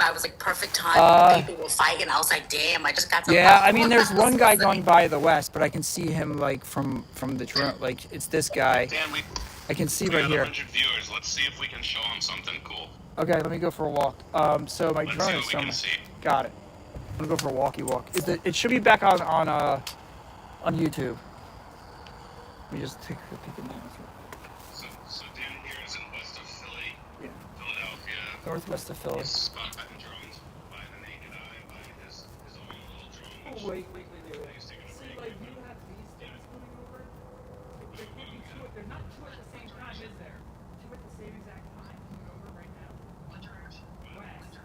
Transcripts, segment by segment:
I was like, perfect time. People were fighting. I was like, damn, I just got to. Yeah, I mean, there's one guy going by the west, but I can see him like from the drone. Like it's this guy. Dan, I can see we right got here. 100 viewers. Let's see if we can show them something cool. Okay, let me go for a walk. So my Let's drone see is what we somewhere. can see. Got it. I'm gonna go for a walkie walk. It should be back on YouTube. Let me just take a peek at that. So Dan here is in west of Philly, Yeah. Philadelphia. Northwest of Philly. He's spotting drones by the naked eye, by his own little drone. Oh, wait. He's taking a See, break. like you have these things moving over. There can't be two. They're not two at the same time, is there? Two at the same exact time moving over right now. What direction? West.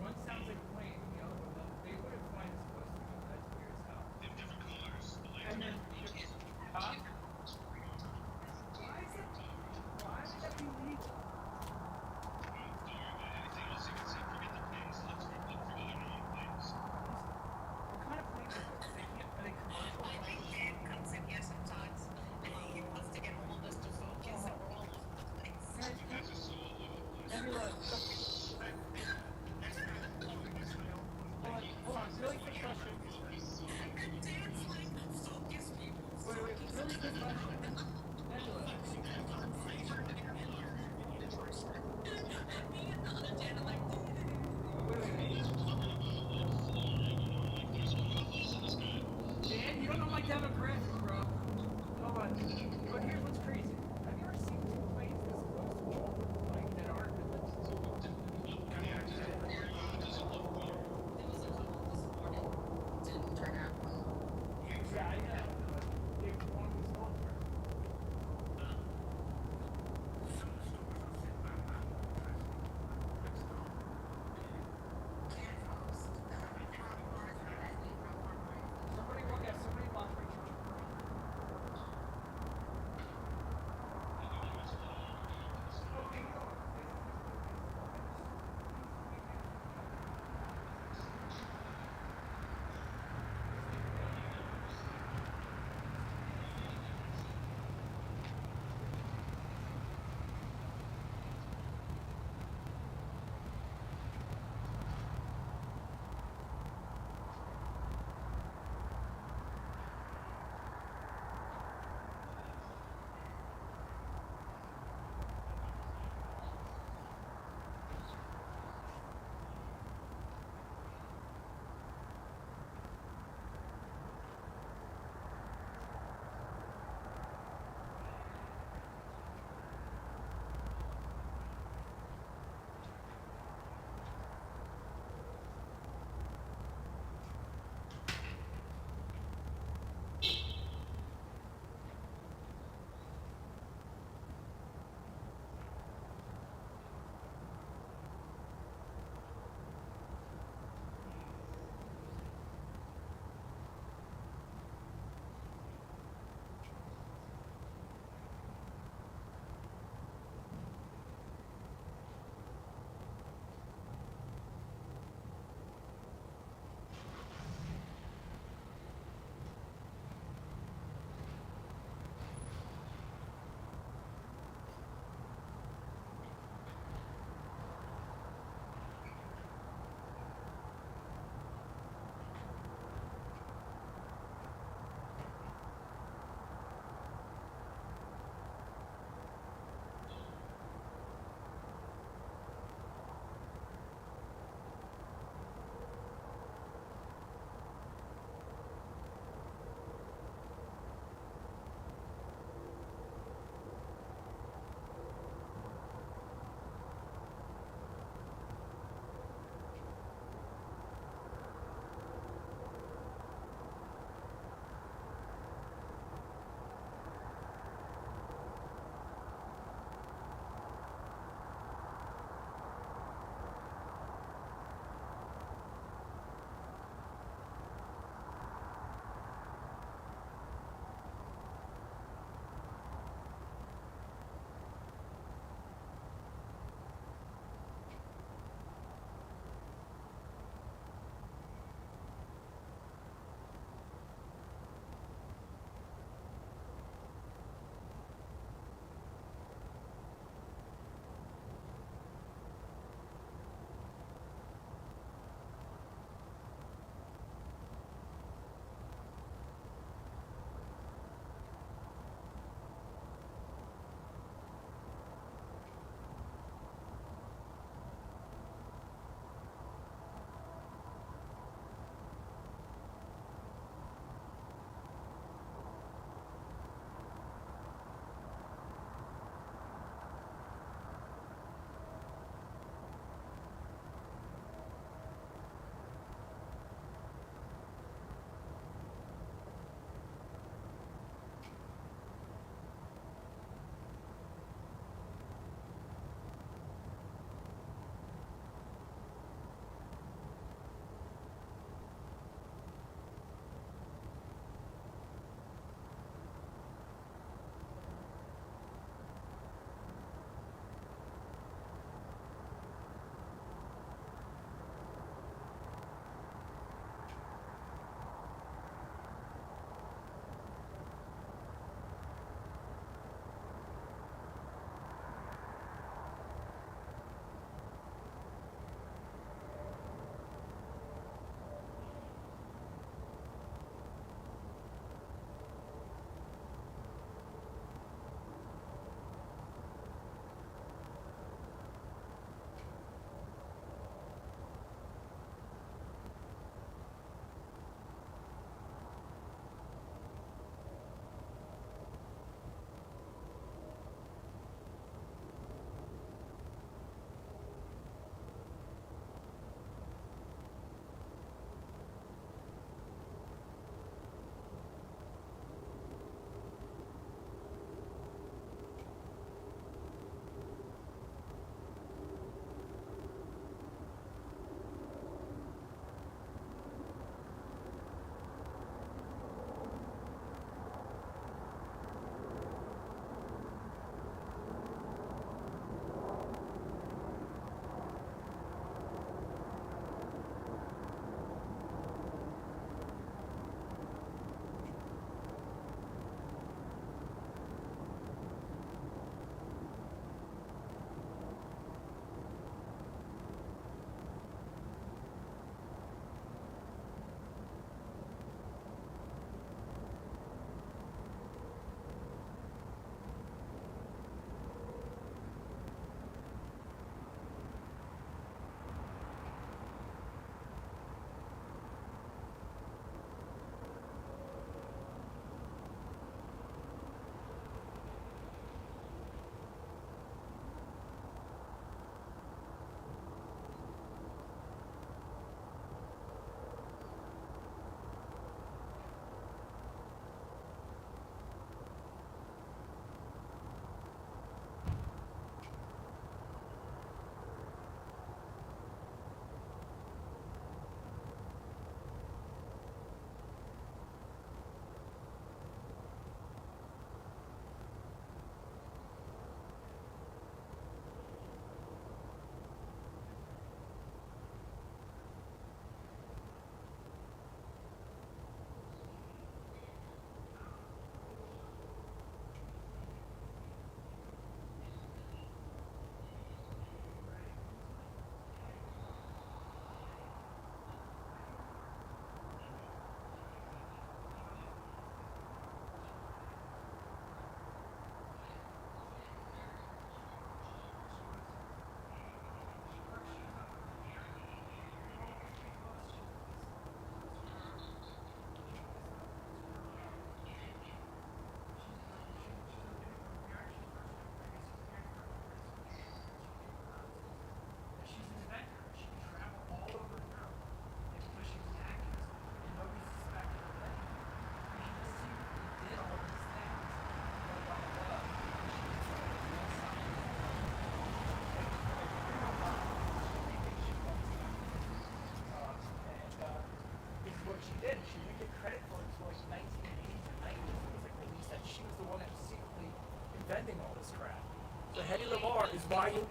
One sounds like a plane, and the other one doesn't. They wouldn't fly this close to me. That's weird as hell. They have different colors. The lights And then, are huh? Why would that be legal? Don't worry about anything else you can see. Forget the planes. Look for other non-planes. What kind of planes are those? Are they commercial I think planes? Dan comes in here sometimes, and he wants to get all of us to focus, and we're all over the place. You guys are so all over the place. Let me look. Hold on, really quick question. And Dan's like, focus, people. Wait, really quick question. Angela, Me and the other Dan are like, Dan, you don't know my demographic, bro. Hold on. But here's what's crazy. Have you ever seen two planes this close to each other? Like, that are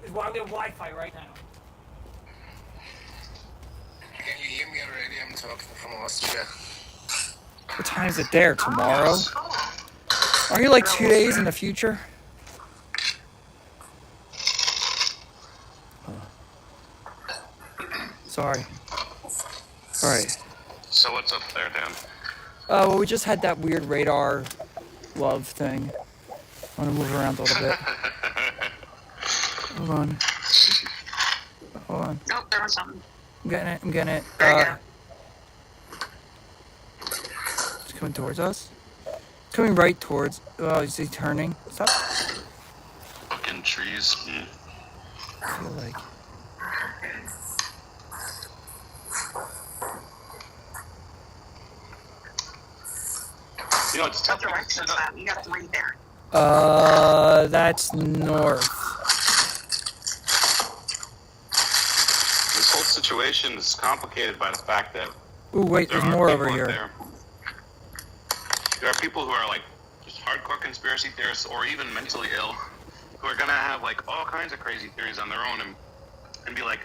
Well, I'm getting Wi-Fi right now. Can you hear me already? I'm talking from Austria. What time is it there? Tomorrow? Are you like 2 days in the future? Sorry. Alright. So what's up there, Dan? Well, we just had that weird radar love thing. I want to move around a little bit. Hold on. Hold on. Nope, there was something. I'm getting it. There It's coming towards us. It's coming right towards. Oh, is he turning? Stop. Fucking trees. I feel like. You know, it's What tough. direction is that? You got 3 there. That's north. This whole situation is complicated by the fact that Ooh, wait, there there's are more people over out here. There are people who are like just hardcore conspiracy theorists or even mentally ill who are gonna have like all kinds of crazy theories on their own and be like,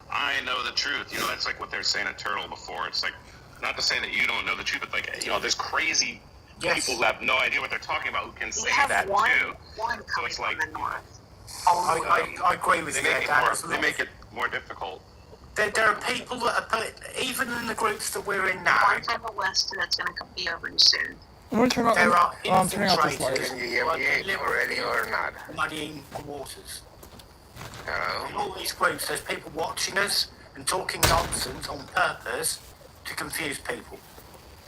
I know the truth. You know, that's like what they're saying at Turtle before. It's like, not to say that you don't know the truth, but like, you know, there's crazy people who have no idea what they're talking about who can We say have that one too. coming it's like- from the north. I agree with They you there, make it Dan. more. There's a They lot- make it more difficult. There are people that are put, even in the groups that we're in now, One's on the list that's going to be over you soon. I'm gonna turn off. there are Oh, I'm turning off this infiltrators light. who Can you hear are me already deliberately or not? muddying the waters. In Hello? all these groups, there's people watching us and talking nonsense on purpose to confuse people.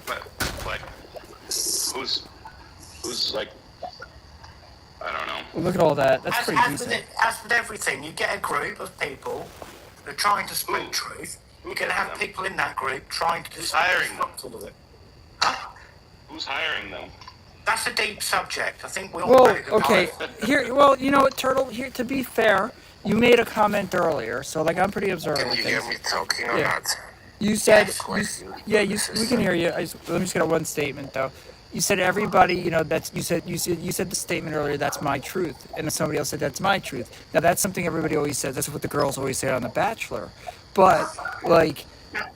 But like, who's like, I don't know. Well, look at all that. That's pretty decent. As with everything, you get a group of people that are trying to spread Ooh. truth. You're going to have people in that group trying to hiring disrupt all of it. Huh? Who's hiring them? That's a deep subject. I think we all Well, know who okay. hired- Here, well, you know what, Turtle? Here, to be fair, you made a comment earlier, so like I'm pretty observant Can of you hear things. me talking or Yeah. not? You said, Yes. we can hear you. Let me just get out one statement though. You said everybody, you know, that's you said the statement earlier. That's my truth, and then somebody else said that's my truth. Now that's something everybody always says. That's what the girls always say on The Bachelor. But like,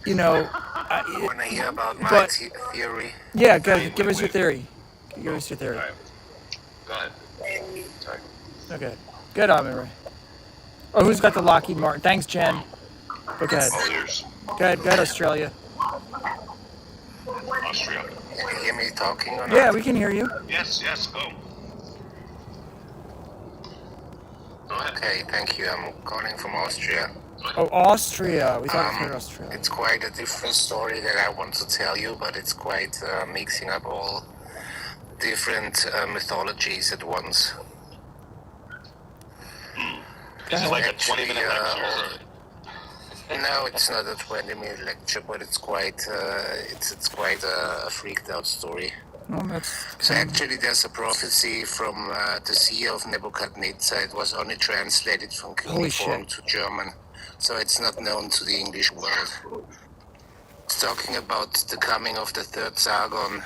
you know, Want to hear about my But- theory? yeah, go ahead, give us your theory. Give us your theory. All right. Go ahead. Sorry. Okay, good on me, Ray. Oh, who's got the Lockheed Martin? Thanks, Jen. But go ahead. All yours. Go ahead, Australia. Austria. Can you hear me talking or not? Yeah, we can hear you. Yes, go. Go ahead. Okay, thank you. I'm calling from Austria. Oh, Austria. We thought it was Australia. It's quite a different story that I want to tell you, but it's quite mixing up all different mythologies at once. This is like a Actually, 20-minute lecture. Is it? No, it's not a 20-minute lecture, but it's quite it's quite a freaked out story. No, that's So actually, there's a prophecy from the Seer of Nebuchadnezzar. It was only translated from Holy cuneiform shit. to German, so it's not known to the English world. It's talking about the coming of the third Sargon,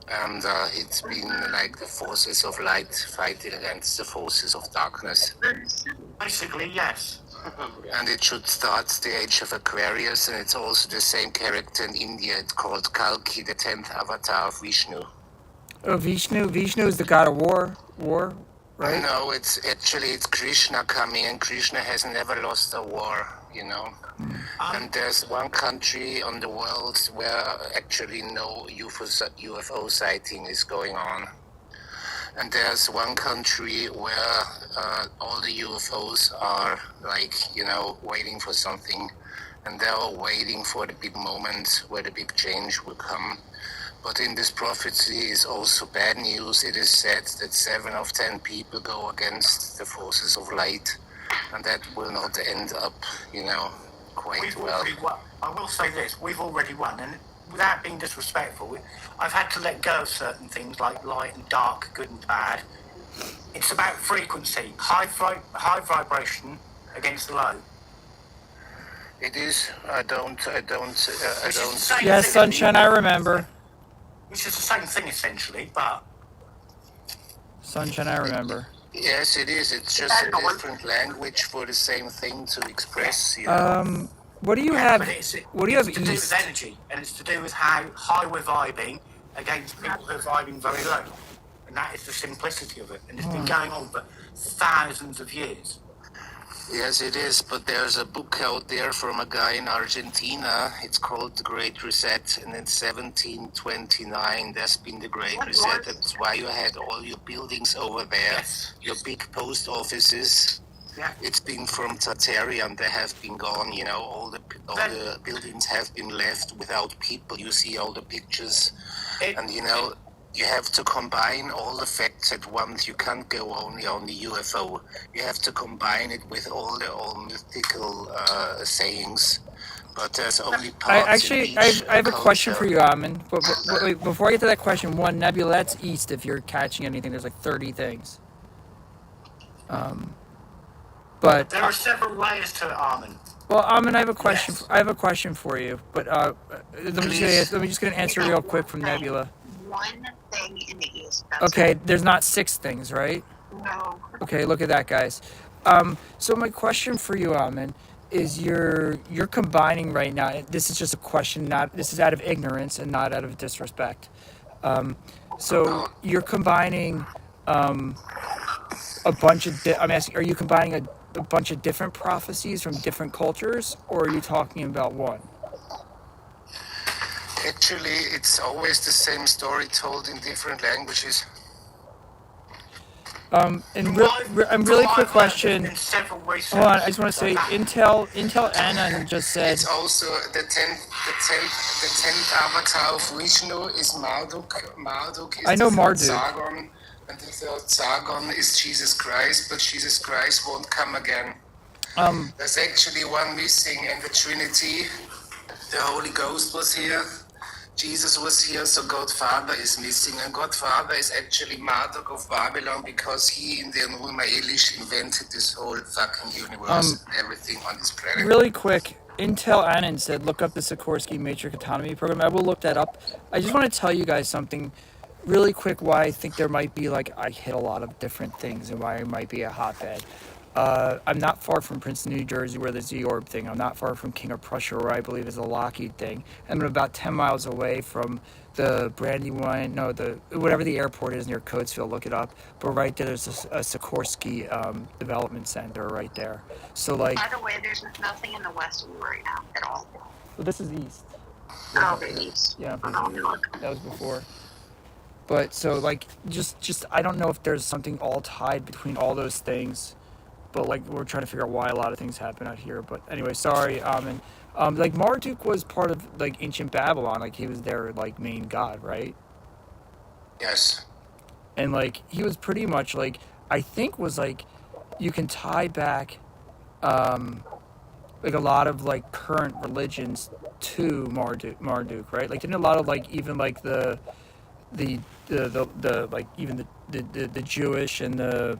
and it's been like the forces of light fighting against the forces of darkness. Basically, yes. And it should start the age of Aquarius, and it's also the same character in India. It's called Kalki, the 10th avatar of Vishnu. Oh, Vishnu. Vishnu is the god of war, right? No, it's Krishna coming, and Krishna has never lost a war, you know. And there's one country on the world where actually no UFO sighting is going on. And there's one country where all the UFOs are like, you know, waiting for something. And they're all waiting for the big moment where the big change will come. But in this prophecy is also bad news. It is said that 7 of 10 people go against the forces of light. And that will not end up, you know, quite We've well. already won. I will say this, we've already won, and without being disrespectful, I've had to let go of certain things like light and dark, good and bad. It's about frequency, high vibration against low. It is. I don't. Yes, sunshine. I remember. Which is the same thing essentially, but Sunshine. I remember. Yes, it is. It's just a different language for the same thing to express, you know. What do you Yeah, have? but it's What do you have to do with east? energy, and it's to do with how high we're vibing against people who are vibing very low, and that is the simplicity of it. And it's been going on for thousands of years. Yes, it is. But there's a book out there from a guy in Argentina. It's called The Great Reset, and in 1729, there's been the Great Reset. That's why you had all your buildings over there, Yes. your big post offices. Yeah. It's been from Tartarian. They have been gone. You know, all the buildings have been left without people. You see all the pictures, and you know. You have to combine all the facts at once. You can't go only on the UFO. You have to combine it with all mythical sayings. But there's only parts in each I have a question for culture. you, Amin. But wait, before I get to that question, one, Nebula, that's east. If you're catching anything, there's like 30 things. But There are several layers to it, Armin. well, Amin, I have a question. Yes. I have a question for you. But let me just get an answer real quick from Nebula. One thing in the east. That's Okay, there's not 6 things, right? no. Okay, look at that, guys. So my question for you, Amin, is you're combining right now. This is just a question. This is out of ignorance and not out of disrespect. So you're combining a bunch of. I'm asking, are you combining a bunch of different prophecies from different cultures, or are you talking about one? Actually, it's always the same story told in different languages. And I'm really quick question. In several research. Hold on, I just want to say Intel Anna just said. It's also the tenth avatar of Vishnu is Marduk. Marduk is I know the third Marduk. Sargon, and the third Sargon is Jesus Christ. But Jesus Christ won't come again. There's actually one missing in the Trinity. The Holy Ghost was here. Jesus was here, so God Father is missing. And God Father is actually Marduk of Babylon because he, in the Enuma Elish, invented this whole fucking universe and everything on this planet. Really quick, Intel Annan said, look up the Sikorsky Matrix Autonomy Program. I will look that up. I just want to tell you guys something really quick why I think there might be, like, I hit a lot of different things and why it might be a hotbed. I'm not far from Princeton, New Jersey, where there's the Orb thing. I'm not far from King of Prussia, where I believe is the Lockheed thing. I'm about 10 miles away from the Brandywine, no, whatever the airport is near Coatesville, look it up. But right there's a Sikorsky development center right there. So, like, By the way, there's nothing in the west of you right now at all. well, this is east. Oh, the east. Yeah, Oh, let me look. that was before. But so, like, just I don't know if there's something all tied between all those things. But, like, we're trying to figure out why a lot of things happen out here. But anyway, sorry. And like, Marduk was part of, like, ancient Babylon. Like, he was their, like, main god, right? Yes. And, like, he was pretty much, like, I think was, like, you can tie back, like, a lot of, like, current religions to Marduk, right? Like, didn't a lot of, like, even, like, the like, even the Jewish and the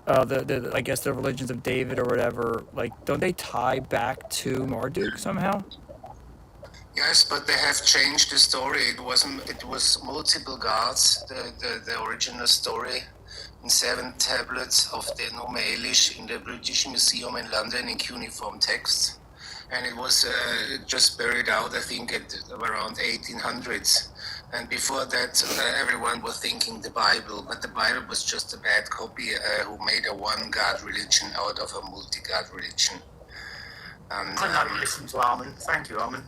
I guess the religions of David or whatever, like, don't they tie back to Marduk somehow? Yes, but they have changed the story. It was multiple gods. The original story in 7 tablets of the Enuma Elish in the British Museum in London in cuneiform text, and it was just buried out, I think, at around 1800s. And before that, everyone was thinking the Bible, but the Bible was just a bad copy who made a one-God religion out of a multi-God religion. And I know you listen to Armin. Thank you, Armin.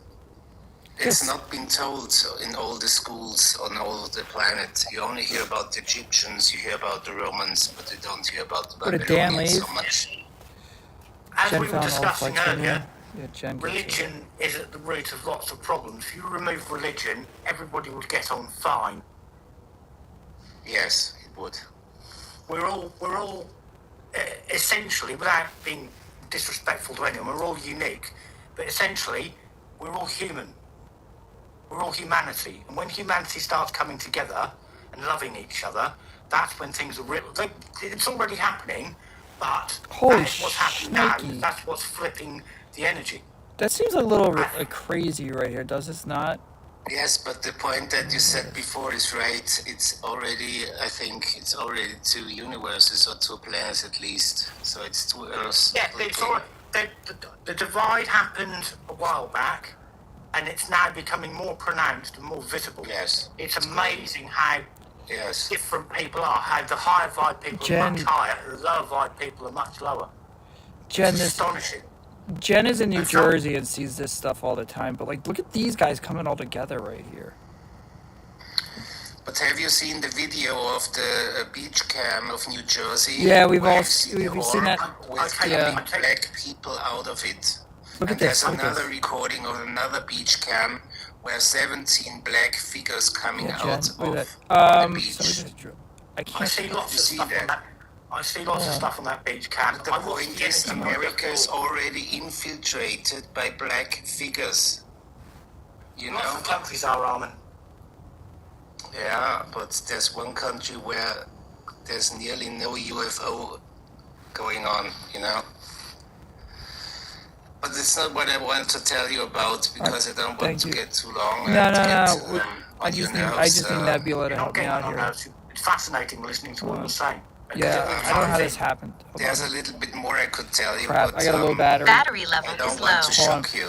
it's not been told in all the schools on all the planet. You only hear about the Egyptians, you hear about the Romans, but you don't hear about the Where did Dan Babylonians so leave? much. As Jen we were found all discussing flights from earlier, Yeah, Jen. religion is at the root of lots of problems. If you remove religion, everybody would get on fine. Yes, it would. We're all essentially, without being disrespectful to anyone, we're all unique. But essentially, we're all human. We're all humanity. And when humanity starts coming together and loving each other, that's when things are real. It's already happening, but Holy that's what's happening now. shnikey. That's what's flipping the energy. That seems a little like crazy right here, does it not? Yes, but the point that you said before is right. It's already, I think, it's already 2 universes or 2 planets at least. So it's 2 Earths. Yeah, it's all, the divide happened a while back, and it's now becoming more pronounced and more visible. Yes. It's amazing how Yes. different people are, how the higher vibe people are much Jen- higher, and the lower vibe people are much lower. Jen, It's this astonishing. Jen is in New That's not- Jersey and sees this stuff all the time. But like, look at these guys coming all together right here. But have you seen the video of the beach cam of New Jersey? Yeah, we've where all you see the we've seen that. orb with Okay, yeah. coming black people out of it. Look at And this. there's Look at another this. recording of another beach cam where 17 black figures coming Yeah, Jen, out look of at the that. Somebody beach. just drew. I I can't. see lots of You see stuff on that? that. I see lots of stuff on that beach cam. The I watched point the is, Kennedy America is before. already infiltrated by black figures. You Lots know? of countries are, Armin. Yeah, but there's one country where there's nearly no UFO going on, you know? But it's not what I want to tell you about because I don't want Thank to you. get too long. No, and no, get, no. I on your just need. I nerves, just need Nebula to You're help not me getting out on here. those. It's fascinating listening to what you're saying. Yeah, I don't know how this happened. Hold There's on. a little bit more I could tell you, Crap, but I got a low battery. Battery I level don't is want low. to Hold on. shock you.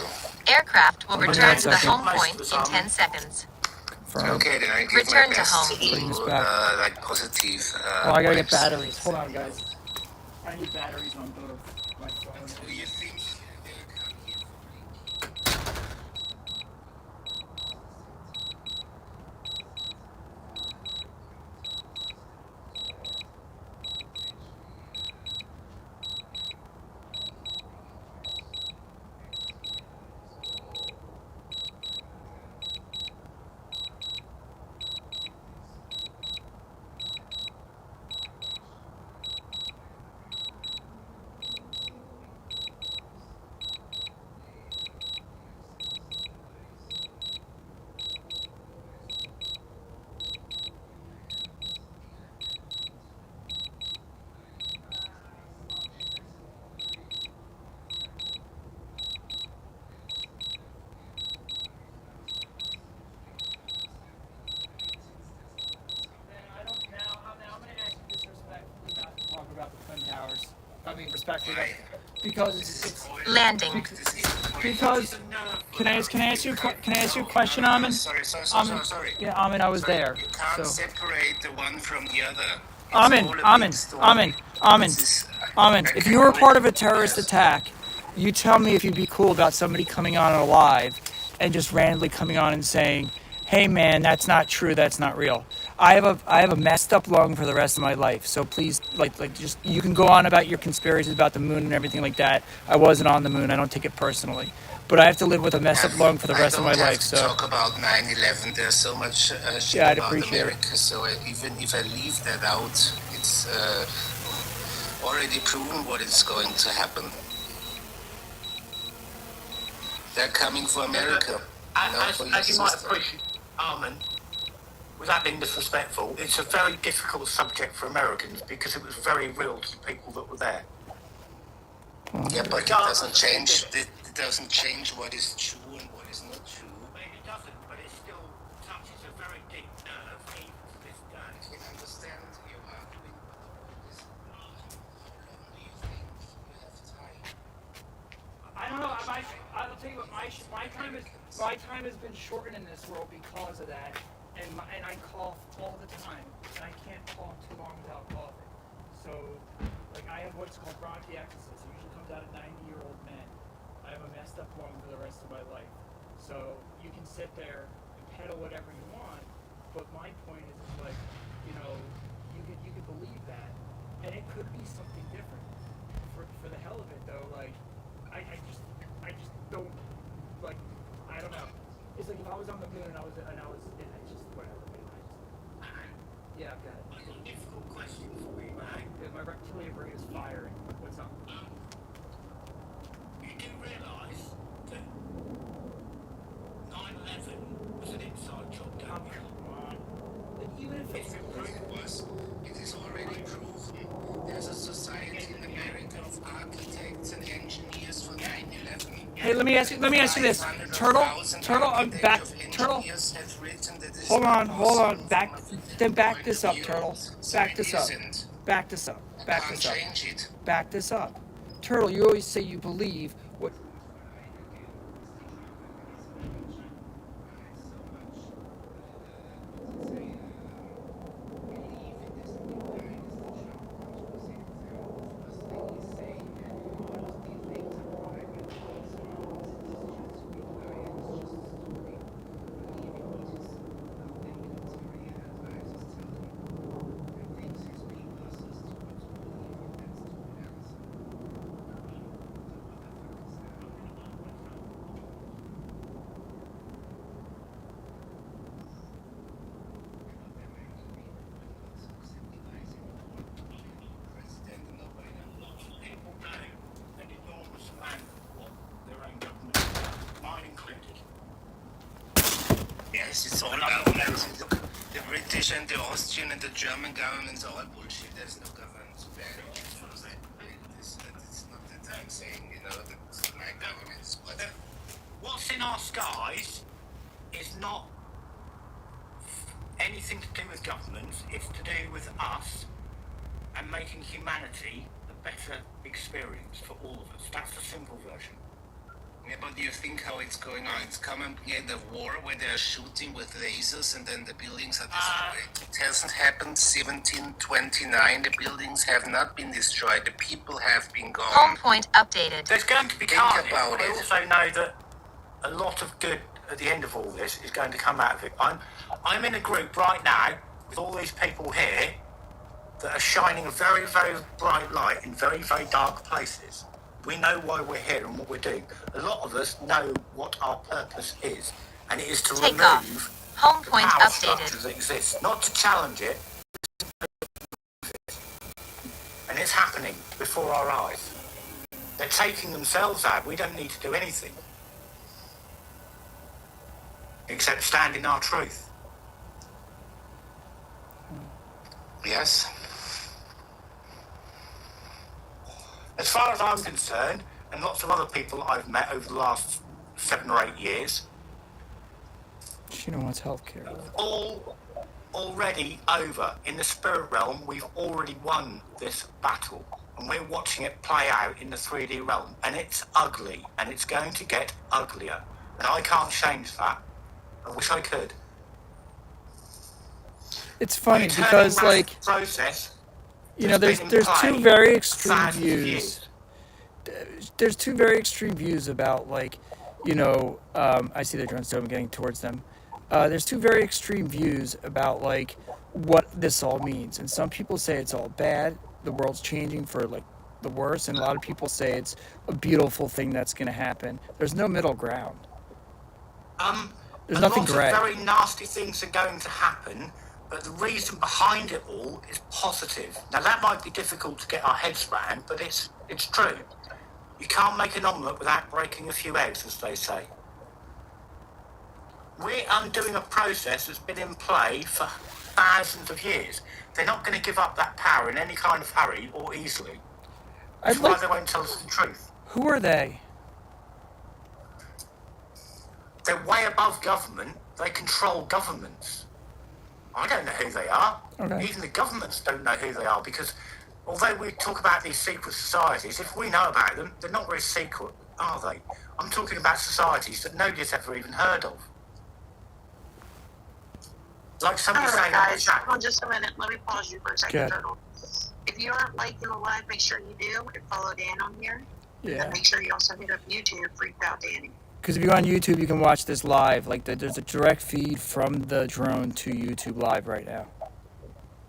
Aircraft will Hold on return one to the second. home point in 10 seconds. Confirm. Okay, then I give Return my to best home. Bring this to, back. like positive. Oh, I gotta get vibes. batteries. Hold on, guys. I need batteries on both my phone. Do you think they'll come here for free? I'm gonna ask you disrespectfully not to talk about the Twin Towers. I mean, respectfully, because it's Landing. because. Can I ask you a question, Amin? Sorry. Yeah, Amin, I was Sorry, there. You can't So, separate the one from the other. It's Amin, all a big Amin, story. Amin, This is- Amin. I If can you were only- part of a terrorist Yes. attack, you tell me if you'd be cool about somebody coming on alive and just randomly coming on and saying, "Hey, man, that's not true. That's not real." I have a messed up lung for the rest of my life. So please, just you can go on about your conspiracies about the moon and everything like that. I wasn't on the moon. I don't take it personally, but I have to live with a messed up lung for the rest of my I don't life. have to So talk about 9/11. There's so much shit Yeah, I'd about appreciate it. America. So even if I leave that out, it's already proven what is going to happen. They're coming for America. As for you your might sister. appreciate, Armin, without being disrespectful, it's a very difficult subject for Americans because it was very real to the people that were there. Yeah, but it doesn't change. It doesn't change what is true and what is not true. Maybe it doesn't, but it still touches a very deep nerve even to this day. I can understand your argument, but the point is, how long do you think you have time? I don't know. I'll tell you what. My time has been shortened in this world because of that, and I cough all the time, and I can't cough too long without coughing. So, like, I have what's called bronchiectasis. It usually comes out of 90-year-old men. I have a messed up lung for the rest of my life. So you can sit there and peddle whatever you want, but my point is like, you could believe that, and it could be something different. For the hell of it, though, like, I just don't, like, I don't know. It's like if I was on the moon and I was, it's just whatever. Yeah, I've got it. I've got a difficult question for you, mate. My reptilian brain is firing. What's up? You do realise that 9/11 was an inside job, Oh, don't you? come on. Like, even if it's It is already proven. There's a society in America of architects and engineers for 9/11. Hey, let me ask you this. Turtle, I'm back. Turtle. engineers have written that it's Hold not on. possible Back, from a physical then back point this of up, view, Turtle. so Back it this up. isn't. Back this up. I Back can't this up. change it. Back this up. Turtle, you always say you believe what. People pay an enormous amount for their own government, mine included. Yes, it's all And I'm government. not- Look, the British and the Austrian and the German governments are all bullshit. There's no government to ban it's not that I'm saying, that my government is what. What's in our skies is not anything to do with governments, it's to do with us and making humanity a better experience for all of us. That's the simple version. Yeah, but do you think how it's going on? It's coming in the war where they're shooting with lasers and then the buildings are destroyed. It hasn't happened 1729. The buildings have not been destroyed. The people have been gone. Home point updated. There's going to be Think carnage. about I it. also know that a lot of good at the end of all this is going to come out of it. I'm in a group right now with all these people here that are shining a very, very bright light in very, very dark places. We know why we're here and what we're doing. A lot of us know what our purpose is, and it is to Take remove off. Home the point power updated. structures that exist, not to challenge it. And it's happening before our eyes. They're taking themselves out. We don't need to do anything except stand in our truth. Yes. As far as I'm concerned, and lots of other people I've met over the last 7 or 8 years, She don't wants healthcare. all already over. In the spirit realm, we've already won this battle. And we're watching it play out in the 3D realm. And it's ugly. And it's going to get uglier. And I can't change that. I wish I could. It's funny The turning because, round like, process, you know, has there's been in two play very for extreme thousands of views. years. There's two very extreme views about, like, I see the drone storm getting towards them. There's two very extreme views about, like, what this all means. And some people say it's all bad, the world's changing for, like, the worse, and a lot of people say it's a beautiful thing that's going to happen. There's no middle ground. There's nothing gray. A lot of very nasty things are going to happen, but the reason behind it all is positive. Now that might be difficult to get our heads around, but it's true. You can't make an omelette without breaking a few eggs, as they say. We're undoing a process that's been in play for thousands of years. They're not going to give up that power in any kind of hurry or easily. That's why they won't tell us the truth. Who are they? They're way above government. They control governments. I don't know who they are. Okay. Even the governments don't know who they are, because although we talk about these secret societies, if we know about them, they're not very secret, are they? I'm talking about societies that nobody's ever even heard of. Like somebody Alright, saying on the guys, chat. hold on just a minute. Let me pause you for a second, Good. Turtle. If you aren't liking the live, make sure you do and follow Dan on here. Yeah. And make sure you also hit up YouTube, Freaked Out Danny. Because if you go on YouTube, you can watch this live. Like, there's a direct feed from the drone to YouTube live right now.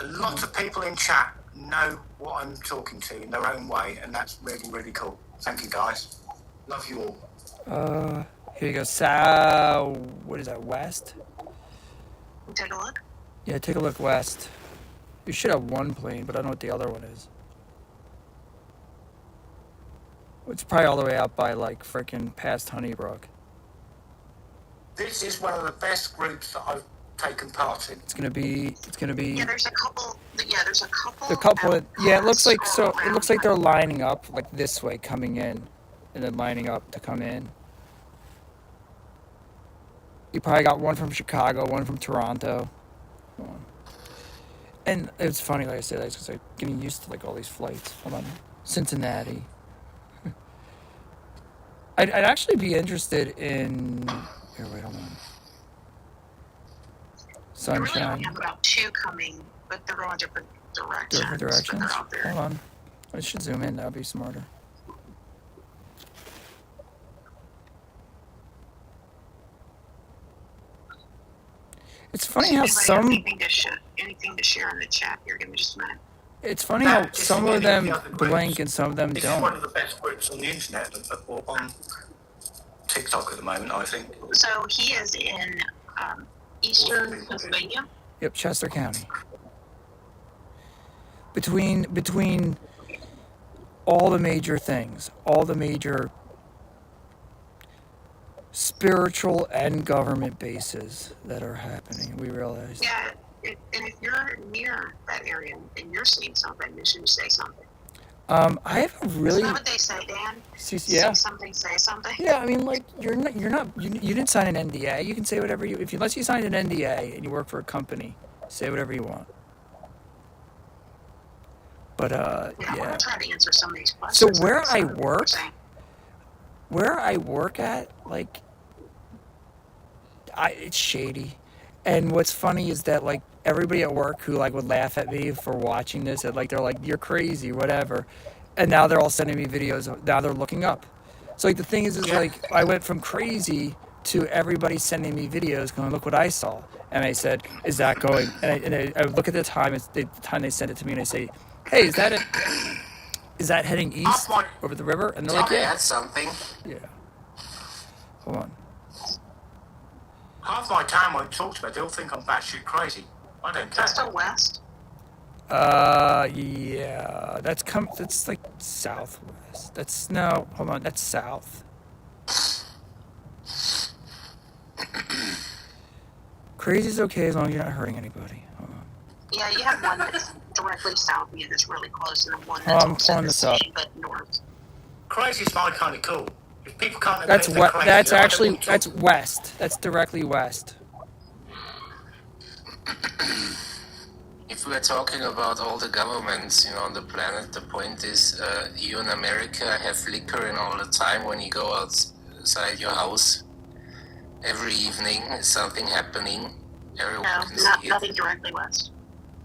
Lots of people in chat know what I'm talking to in their own way, and that's really, really cool. Thank you, guys. Love you all. Here you go. What is that, west? Take a look. Yeah, take a look west. You should have one plane, but I don't know what the other one is. It's probably all the way out by, like, frickin' past Honeybrook. This is one of the best groups that I've taken part in. It's gonna be. Yeah, there's a couple. Yeah, there's a couple. The couple. It looks like scroll so. It looks like around. they're lining up like this way, coming in, and then lining up to come in. You probably got one from Chicago, one from Toronto. And it's funny, like I said, because I'm getting used to like all these flights. Hold on, Cincinnati. I'd actually be interested in. Here, wait, hold on. I really only Sunshine. have about 2 coming, but they're all different directions. Different But directions. they're out there. Hold on. I should zoom in. That'd be smarter. It's funny how Anybody have some. anything to share in the chat here? Give me just a minute. It's funny how Just some like of any them other groups, blink and some of them This is one don't. of the best groups on the internet, or on TikTok at the moment, I think. So he is in eastern Pennsylvania. Yep, Chester County. Between all the major things, all the major spiritual and government bases that are happening, we realized. Yeah, and if you're near that area and you're seeing something, you should say something. I have a really. Isn't that what they say, Dan? Yeah. Say something, say something. Yeah, I mean, like you didn't sign an NDA. You can say whatever unless you signed an NDA and you work for a company, say whatever you want. But I'm yeah. gonna try to answer some of these questions. So where that I some people are work, saying. like, it's shady. And what's funny is that like everybody at work who like would laugh at me for watching this, and like they're like, "You're crazy," whatever. And now they're all sending me videos. Now they're looking up. So like the thing is Yeah. like I went from crazy to everybody sending me videos going, "Look what I saw." And I said, "Is that going?" And I look at the time. It's the time they sent it to me, and I say, "Hey, is that it? Is that heading east my- over the river?" And they're Tell like, me "Yeah, that's something. yeah." Hold on. Half my town won't talk to me. They'll think I'm batshit crazy. I don't care. That's the west. Yeah, that's like southwest. No, hold on, that's south. Crazy's okay as long as you're not hurting anybody. Hold on. Yeah, you have one that's directly south of you that's really close, and then one Oh, that's I'm also pulling the this up. same but north. Crazy's my kind of cool. If people can't admit That's they're what. crazy, That's then I don't actually want to that's talk. west. That's directly west. If we're talking about all the governments, on the planet, the point is, you in America have liquor in all the time when you go outside your house. Every evening, is something happening. Everyone No, can see it. nothing directly west.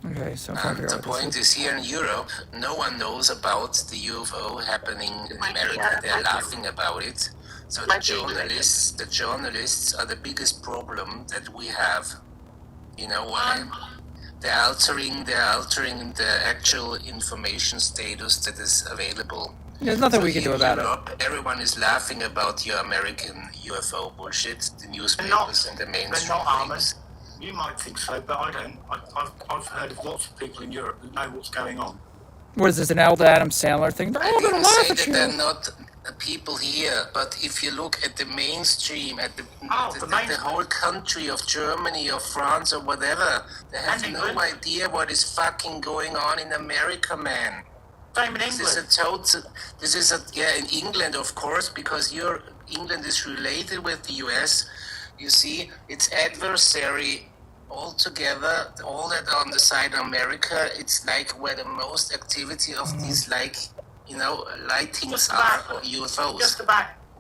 Okay, so I'm trying to And figure the out what point this is. is, here in Europe, no one knows about the UFO happening in Might be, America. They're might be. laughing about it. So the Might be. journalists are the biggest problem that we have. You know why? They're altering the actual information status that is available. There's nothing So we can do here in about it. Europe, everyone is laughing about your American UFO bullshit. The newspapers and the They're mainstream not Armin. things. You might think so, but I don't. I've heard of lots of people in Europe who know what's going on. What is this, an old Adam Sandler thing? They're I all gonna didn't laugh say at that you. they're not people here, but if you look at the mainstream, at the mainstream. whole country of Germany or France or whatever, they have And no England. idea what is fucking going on in America, man. Same in This is England. in England, of course, because England is related with the US. You see, it's adversary altogether, all that on the side of America. It's like where the most activity of these, lightings Just are, about- or UFOs.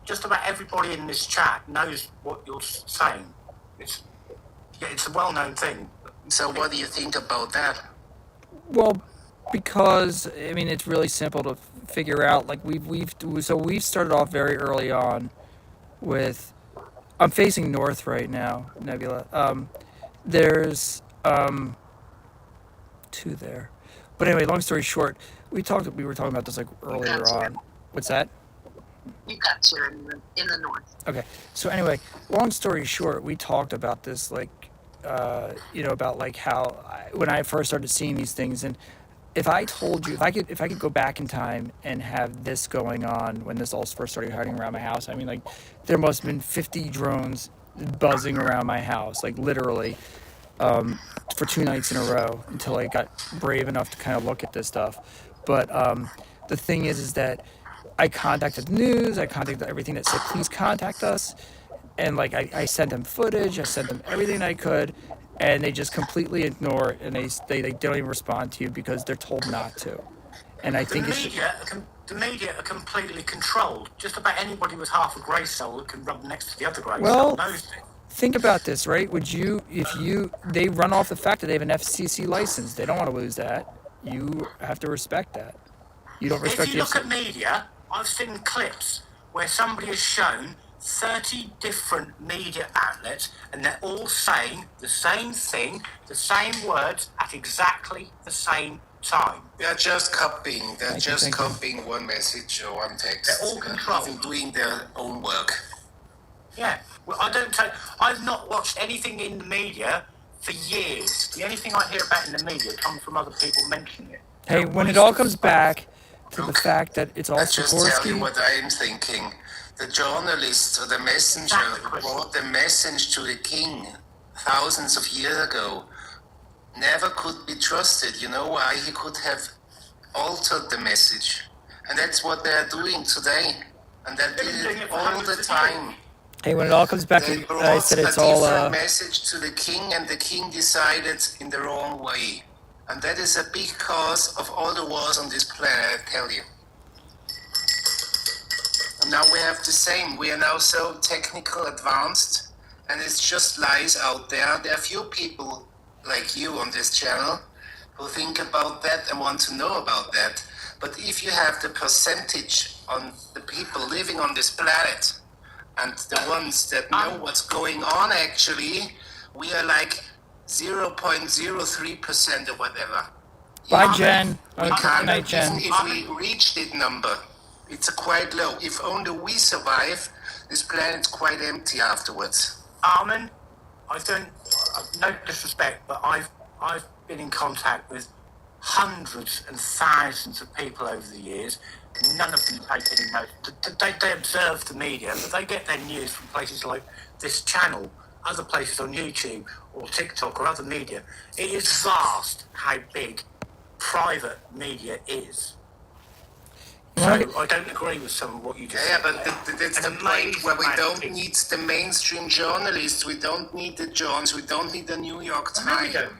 Just about everybody in this chat knows what you're saying. It's a well-known thing. So what do you think about that? Well, because I mean, it's really simple to figure out. Like we've started off very early on with. I'm facing north right now, Nebula. There's two there, but anyway, long story short, we were talking about this like earlier Gotcha. on. What's that? You got two in the north. Okay, so anyway, long story short, we talked about this like, about like how when I first started seeing these things, and if I told you, if I could go back in time and have this going on when this all first started hiding around my house, I mean, like, there must have been 50 drones buzzing around my house, like literally, for 2 nights in a row until I got brave enough to kind of look at this stuff. But the thing is that I contacted the news, I contacted everything that said, please contact us. and like I sent them footage, I sent them everything I could, and they just completely ignore it, and they don't even respond to you because they're told not to. And I The think it's media, the media are completely controlled. Just about anybody with half a grey cell that can rub next to the other grey Well, cell knows it. think about this, right? They run off the fact that they have an FCC license. They don't want to lose that. You have to respect that. You don't respect If you the look at media, I've seen clips where somebody has shown 30 different media outlets and they're all saying the same thing, the same words at exactly the same time. They're just copying. They're Thank you, just thank you. copying one message or one text. They're all They're controlled. even doing their own work. Yeah, well, I've not watched anything in the media for years. The only thing I hear about in the media comes from other people mentioning it. Hey, when it all comes back to the fact that it's all I just tell you Sikorsky, what I'm thinking. The journalist or the messenger who brought the message to the king thousands of years ago never could be trusted. You know why? He could have altered the message. And that's what they're doing today. And they did it all the time. hey, when it all comes back They to, brought I said it's a all, different message to the king, and the king decided in the wrong way. And that is a big cause of all the wars on this planet, I tell you. And now we have the same. We are now so technical advanced, and it's just lies out there. There are few people like you on this channel who think about that and want to know about that. But if you have the percentage on the people living on this planet and the ones that know what's going on actually, we are like 0.03% or whatever. bye, Yeah. Jen. We Good can't, night, Jen. even if we reach that number, it's quite low. If only we survive, this planet's quite empty afterwards. Armin, no disrespect, but I've been in contact with hundreds and thousands of people over the years. None of them take any notice. They observe the media, but they get their news from places like this channel, other places on YouTube or TikTok or other media. It is vast how big private media is. So I don't agree with some of what you just Yeah, said. but that's the An point amazing where we amount of don't people. need the mainstream journalists. We don't need the Johns. We don't need the New York No, we Times. don't.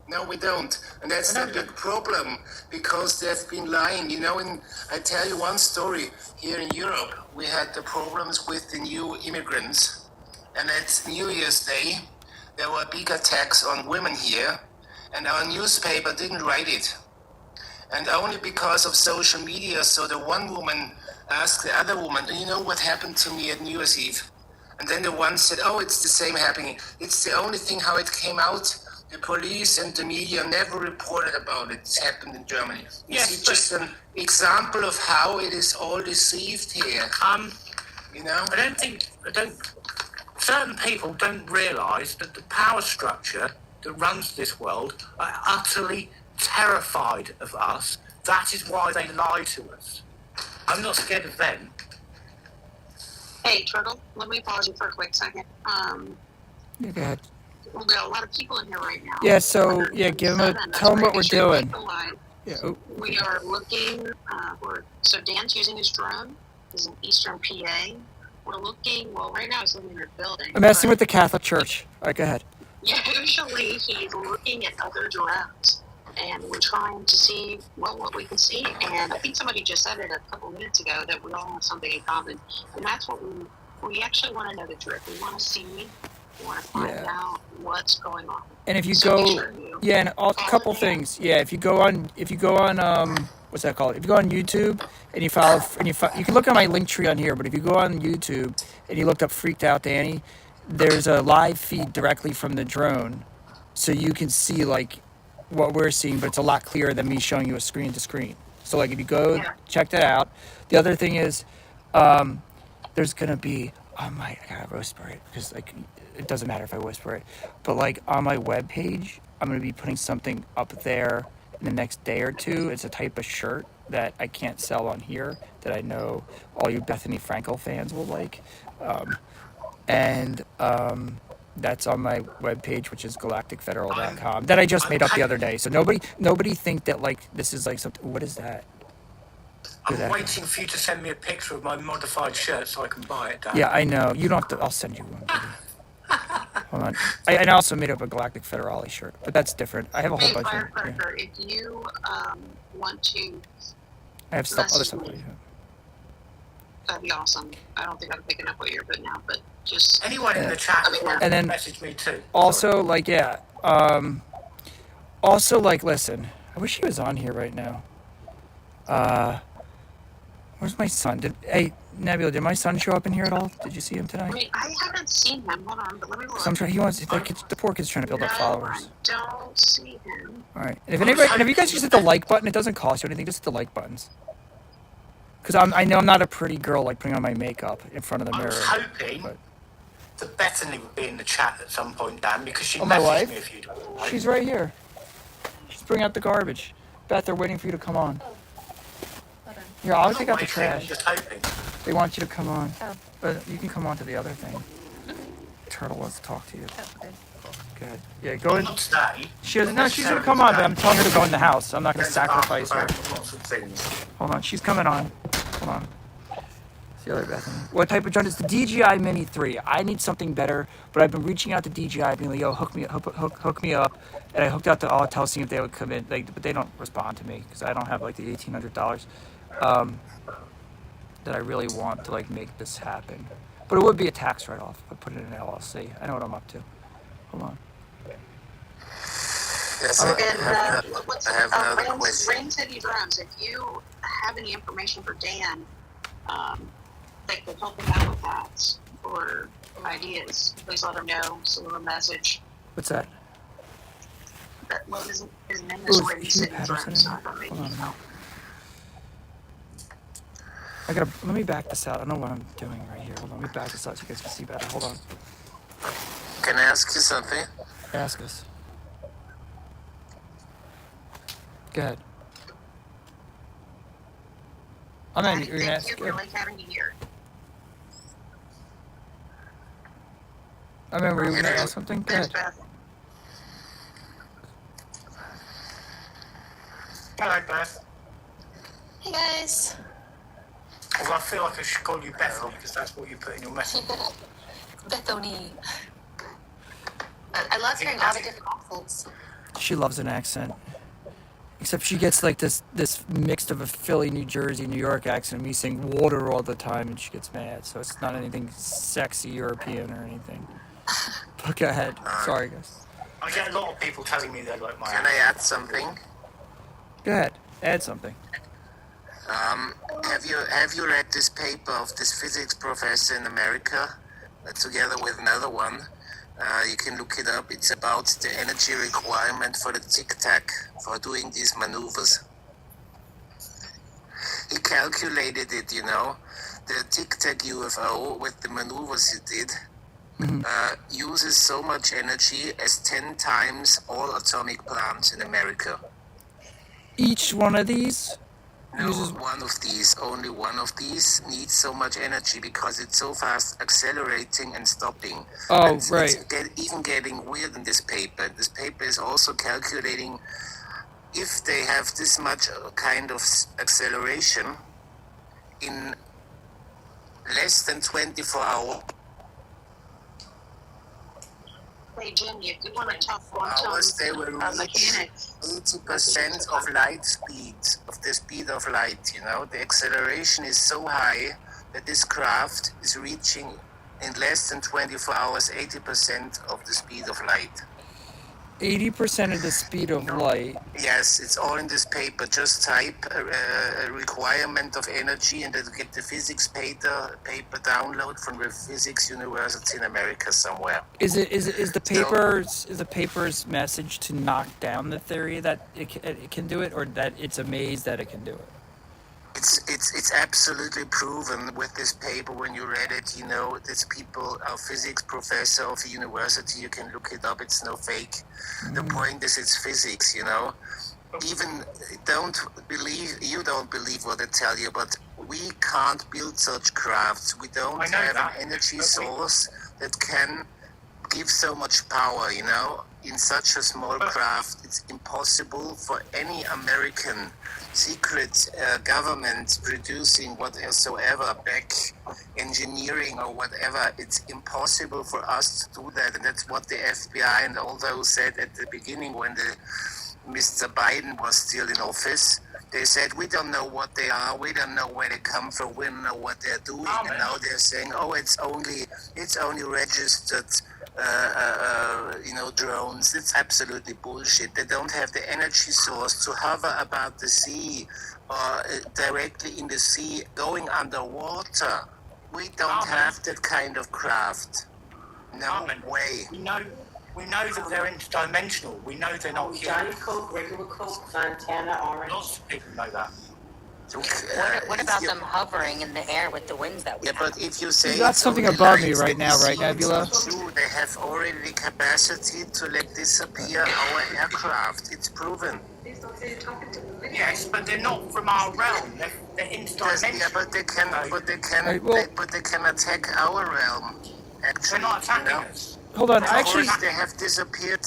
No, we don't. And that's the big problem because they've been lying. You know, I tell you one story. Here in Europe, we had the problems with the new immigrants. And at New Year's Day, there were big attacks on women here. And our newspaper didn't write it. And only because of social media, so the one woman asked the other woman, do you know what happened to me at New Year's Eve? And then the one said, oh, it's the same happening. It's the only thing how it came out. The police and the media never reported about it. It's happened in Germany. Yes, It's but- just an example of how it is all deceived here. You know? Certain people don't realise that the power structure that runs this world are utterly terrified of us. That is why they lie to us. I'm not scared of them. Hey, Turtle, let me pause you for a quick second. Yeah, go ahead. We've got a lot of people in here right now. Yeah, so, yeah, tell them what we're doing. Yeah, oh, We are looking, so Dan's using his drone. He's in Eastern PA. We're looking, well, right now he's looking at a building. I'm messing but with the Catholic Church. All right, go ahead. usually he's looking at other drones. And we're trying to see, well, what we can see. And I think somebody just said it a couple minutes ago that we all have something in common. And that's what we actually want to know the truth. We want to see, we want to find out what's going on. And if you So make go, sure you yeah, and a couple things. Yeah, if you go on, what's that called? If you go on YouTube and you follow, you can look at my link tree on here. But if you go on YouTube and you looked up "Freaked Out Danny," there's a live feed directly from the drone, so you can see like what we're seeing, but it's a lot clearer than me showing you a screen to screen. So like if you go check that out. The other thing is, there's gonna be I gotta whisper it because like it doesn't matter if I whisper it, but like on my webpage, I'm gonna be putting something up there in the next day or two. It's a type of shirt that I can't sell on here that I know all you Bethany Frankel fans will like, and that's on my webpage, which is galacticfederal.com, that I just made up the other day. So nobody think that like this is like something. What is that? Good I'm acting. waiting for you to send me a picture of my modified shirt so I can buy it, Dan. Yeah, I know. You don't have to. I'll send you one. Hold on. I also made up a Galactic Federale shirt, but that's different. I have a whole Hey, bunch of. Yeah, Firecracker, if you want to, I have stuff. Other message stuff. me. Yeah. That'd be awesome. I don't think I'm picking up what you're putting out, but just Anyone in Yeah. the chat I mean, can And then message me too. also, like, yeah. Also, like, listen. I wish he was on here right now. Where's my son? Hey, Nebula, did my son show up in here at all? Did you see him I tonight? mean, I haven't seen him. Hold on, but let me look. 'Cause I'm trying. He wants. The poor kid's trying to build up No, followers. I don't see him. All right. And if you guys just hit the like button, it doesn't cost you anything. Just hit the like buttons. Because I know I'm not a pretty girl like putting on my makeup in front of the I mirror. was hoping but- that Bethany would be in the chat at some point, Dan, because she Oh, my messaged wife? me if you'd. She's right here. She's bringing out the garbage. Beth, they're waiting for you to come on. Here, I'll take out the I'm trash. just hoping. They want you to come on. Oh. But you can come on to the other thing. Turtle wants to talk to you. Oh, good. Good. Yeah, go in. Not today. She doesn't. No, she's gonna come on, but I'm telling her to go in the house. I'm not gonna sacrifice her. Lots of things. Hold on, she's coming on. Hold on. See you later, Bethany. What type of joint is the DJI Mini 3? I need something better, but I've been reaching out to DJI, being like, yo, hook me up. And I hooked out to Autel, seeing if they would come in, but they don't respond to me because I don't have like the $1,800 that I really want to like make this happen. But it would be a tax write-off if I put it in an LLC. I know what I'm up to. Hold on. Yes, And what's I have another Rain question. City Drums? If you have any information for Dan, that could help him out with that, or ideas, please let him know. Send him a message. What's that? That well, his name is Ooh, Rain Hugh City Patterson Drums. So in I thought maybe Hold on a he'd minute. help. Let me back this out. I don't know what I'm doing right here. Hold on, let me back this out so you guys can see better. Hold on. Can I ask you something? Ask us. Go ahead. I'm not. You're gonna Thank ask. you for like having me here. I remember you were gonna ask something. Go Thanks, ahead. Beth. Hello, Beth. Hey guys. Well, I feel like I should call you Bethany because that's what you put in your message. Bethany. I love hearing all the different accents. She loves an accent. Except she gets like this mixed of a Philly, New Jersey, New York accent. Me saying water all the time, and she gets mad. So it's not anything sexy European or anything. But go ahead. Sorry, guys. I get a lot of people telling me they like my Can I add something? Go ahead. Add something. Have you read this paper of this physics professor in America, together with another one? You can look it up. It's about the energy requirement for the Tic Tac for doing these maneuvers. He calculated it, you know. The Tic Tac UFO with the maneuvers he did uses so much energy as 10 times all atomic plants in America. Each one of these No, uses. only one of these needs so much energy because it's so fast accelerating and stopping. Oh, And right. It's even getting weird in this paper. This paper is also calculating if they have this much kind of acceleration in less than 24 hours. Hey, Jimmy, if you want to talk quantum Hours, they will reach mechanics, 80% of light speed, of the speed of light, you know. The acceleration is so high that this craft is reaching in less than 24 hours 80% of the speed of light. 80% of the speed of light. Yes, it's all in this paper. Just type a requirement of energy and then get the physics paper download from the physics university in America somewhere. Is the paper's message to knock down the theory that it can do it, or that it's amazed that it can do it? It's absolutely proven with this paper. When you read it, you know, this people, a physics professor of a university, you can look it up, it's no fake. The point is it's physics, you know. Even you don't believe what I tell you, but we can't build such crafts. We don't I know have that. an energy source that can give so much power, you know. In such a small craft, it's impossible for any American secret government producing whatsoever, back engineering or whatever. It's impossible for us to do that, and that's what the FBI and all those said at the beginning when Mr. Biden was still in office. They said, we don't know what they are, we don't know where they come from, we don't know what they're doing, and now they're saying, oh, it's only registered, drones. It's absolutely bullshit. They don't have the energy source to hover about the sea or directly in the sea, going underwater. We don't have that kind of craft. No way. We know that they're interdimensional. We know they're not Johnny human. Coke, regular Coke, Fontana, Orange. Lots of people know that. So, What about them hovering in the air with the winds that we Yeah, have? but if you say You got it's something only above me lights right in now, the right, sea, Nebula? it's true. They have already the capacity to let disappear our aircraft. It's proven. Yes, but they're not from our realm. They're interdimensional. Yeah, but they can, Right, well- but they can attack our realm. Actually, They're not attacking you know? us. Hold on, Of actually, course, they have disappeared.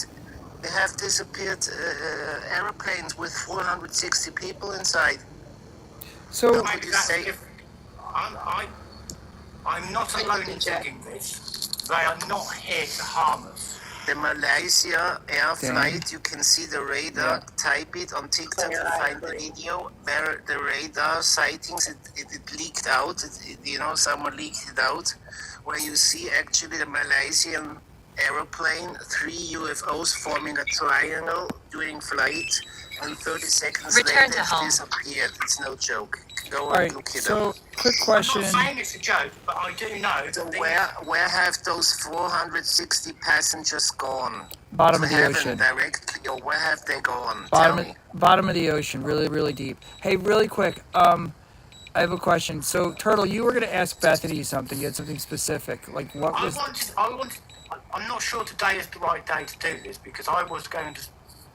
They have disappeared airplanes with 460 people inside. so Maybe Maybe that's say- different. I'm not alone in thinking this. They are not here to harm us. The Malaysia air Damn. flight, you can see the radar. Yeah. Type it on TikTok to find the video where the radar sightings, it leaked out. Someone leaked it out, where you see actually the Malaysian aeroplane, 3 UFOs forming a triangle during flight, and 30 seconds Return later to it home. disappeared. It's no joke. Go all and right. look it So up. quick I'm question. not saying it's a joke, but I do know So that where have those 460 passengers gone? Bottom To of the heaven ocean. directly, or where have they gone? Bottom Tell of, me. bottom of the ocean, really, really deep. Hey, really quick. I have a question. So, Turtle, you were gonna ask Bethany something. You had something specific. Like, what was? I'm not sure today is the right day to do this because I was going to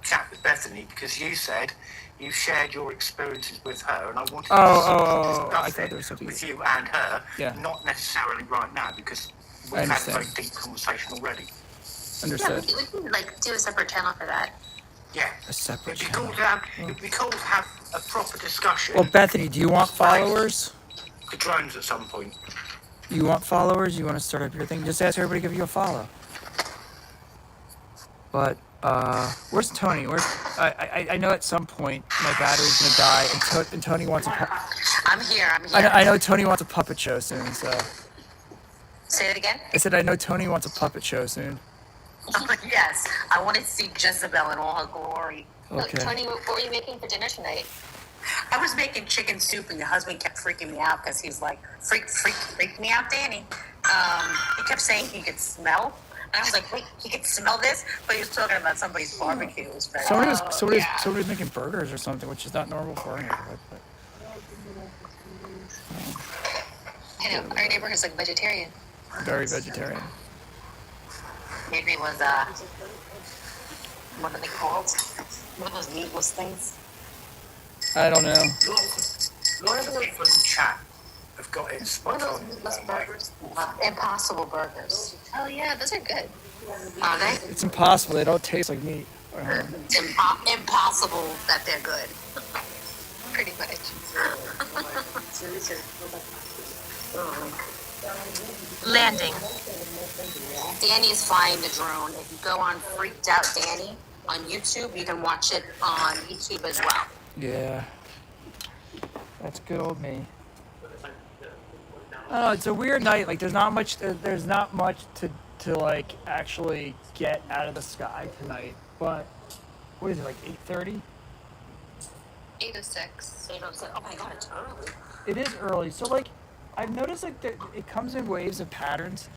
chat with Bethany because you said you shared your experiences with her and I wanted Oh, I to thought discuss there was it something- with you and her, Yeah. not necessarily right now because I we've had a very understand. deep conversation already. Yeah, Understood. we can do a separate channel for that. Yeah. A separate It'd be channel. cool to have, it'd be cool to have a proper discussion. Well, Bethany, do you want followers? The drones at some point. You want followers? You want to start up your thing? Just ask everybody to give you a follow. But where's Tony? I know at some point my battery's gonna die, and Tony wants a. I'm here. I'm here. I know Tony wants a puppet show soon. So Say it again. I said I know Tony wants a puppet show soon. Yes, I want to see Jezebel in all her glory. Okay. Tony, what were you making for dinner tonight? I was making chicken soup, and your husband kept freaking me out because he's like, freak me out, Danny. He kept saying he could smell. And I was like, wait, he could smell this? But he was talking about somebody's barbecue. It was very Somebody yeah. was making burgers or something, which is not normal for anybody. But I know, our neighbor is like vegetarian. very vegetarian. Maybe it was, what are they called? One of those meatless things. I don't know. Lots of people in the chat have got it spot on. Meatless burgers. Impossible burgers. Oh yeah, those are good. Are they? It's impossible. They don't taste like meat. It's impossible that they're good. Pretty much. Landing. Danny is flying the drone. If you go on Freaked Out Danny on YouTube, you can watch it on YouTube as well. Yeah. That's good old me. Oh, it's a weird night. Like, there's not much to like actually get out of the sky tonight. But what is it, like 8:30? 8:06. 8:06. Oh my God, it's early. It is early. So like, I've noticed like that it comes in waves of patterns,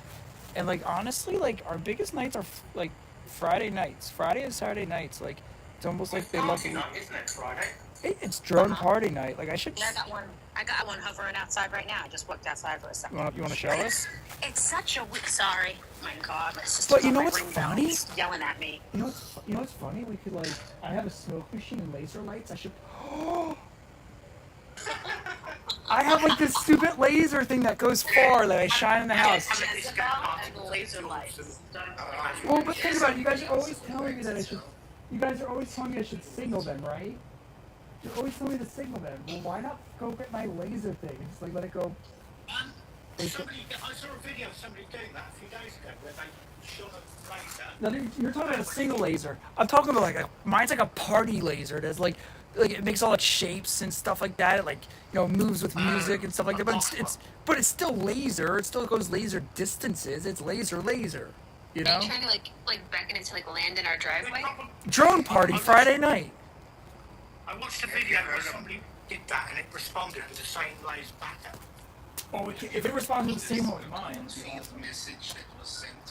and like honestly, like our biggest nights are like Friday nights, Friday and Saturday nights. Like, it's almost like they love. Party night, isn't it, Friday? It's drone party night. Like I should. Yeah, I got one hovering outside right now. I just walked outside for a second. You want to show us? It's such a weak. Sorry. My God, my sister's But you on know my what's ring now. funny? She's yelling at me. You know what's funny? We could like. I have a smoke machine and laser lights. I should. I have like this stupid laser thing that goes far that I shine in the house. Jezebel and laser lights. Well, but think about it. You guys are always telling me that I should. You guys are always telling me I should signal them, right? You always tell me the signal then. Well, why not go get my laser thing and just like let it go? I saw a video of somebody doing that a few days ago where they shot a laser. No, you're talking about a single laser. I'm talking about mine's like a party laser. That's like it makes all its shapes and stuff like that. It moves with music and stuff like that. But it's still laser. It still goes laser distances. It's laser. You know. Are you trying to like beckon it to like land in our driveway? Drone party Friday night. I watched a video where somebody did that and it responded with the same laser back. Oh, if it responds with the same one as mine. Field message that was sent